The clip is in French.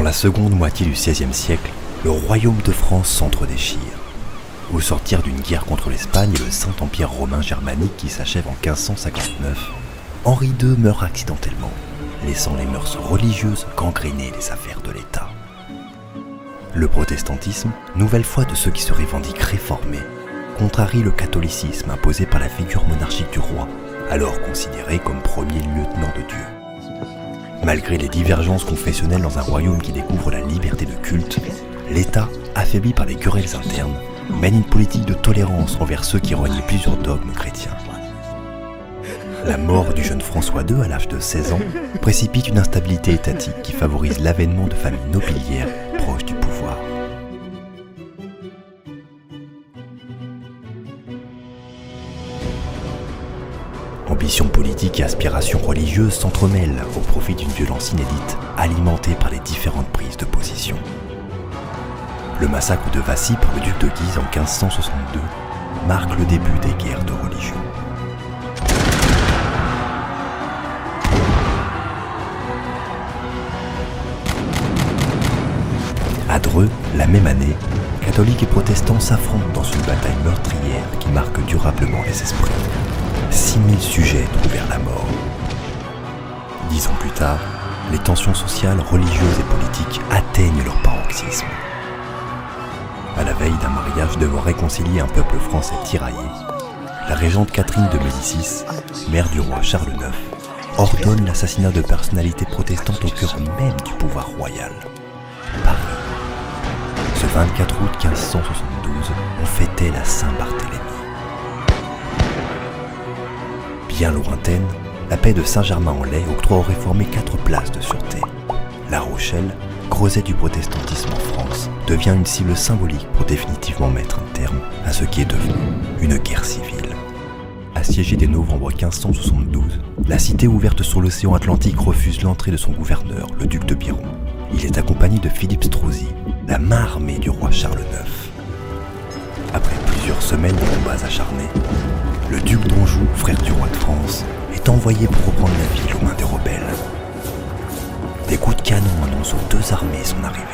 Dans la seconde moitié du XVIe siècle, le royaume de France s'entre-déchire. Au sortir d'une guerre contre l'Espagne et le Saint-Empire romain germanique qui s'achève en 1559, Henri II meurt accidentellement, laissant les mœurs religieuses gangréner les affaires de l'État. Le protestantisme, nouvelle foi de ceux qui se revendiquent réformés, contrarie le catholicisme imposé par la figure monarchique du roi, alors considéré comme premier lieutenant de Dieu. Malgré les divergences confessionnelles dans un royaume qui découvre la liberté de culte, l'État, affaibli par les querelles internes, mène une politique de tolérance envers ceux qui renient plusieurs dogmes chrétiens. La mort du jeune François II à l'âge de 16 ans précipite une instabilité étatique qui favorise l'avènement de familles nobiliaires proches du pouvoir. Ambition politique et aspirations religieuses s'entremêlent au profit d'une violence inédite, alimentée par les différentes prises de position. Le massacre de Vassy par le duc de Guise en 1562 marque le début des guerres de religion. À Dreux, la même année, catholiques et protestants s'affrontent dans une bataille meurtrière qui marque durablement les esprits. 6000 sujets trouvèrent la mort. 10 ans plus tard, les tensions sociales, religieuses et politiques atteignent leur paroxysme. À la veille d'un mariage devant réconcilier un peuple français tiraillé, la régente Catherine de Médicis, mère du roi Charles IX, ordonne l'assassinat de personnalités protestantes au cœur même du pouvoir royal, Paris. Ce 24 août 1572, on fêtait la Saint-Barthélemy. Bien lointaine, la paix de Saint-Germain-en-Laye octroie aux réformés 4 places de sûreté. La Rochelle, creuset du protestantisme en France, devient une cible symbolique pour définitivement mettre un terme à ce qui est devenu une guerre civile. Assiégée dès novembre 1572, la cité ouverte sur l'océan Atlantique refuse l'entrée de son gouverneur, le duc de Biron. Il est accompagné de Philippe Strozzi, la main armée du roi Charles IX. Après plusieurs semaines de combats acharnés, le duc d'Anjou, frère du roi de France, est envoyé pour reprendre la ville aux mains des rebelles. Des coups de canon annoncent aux 2 armées son arrivée.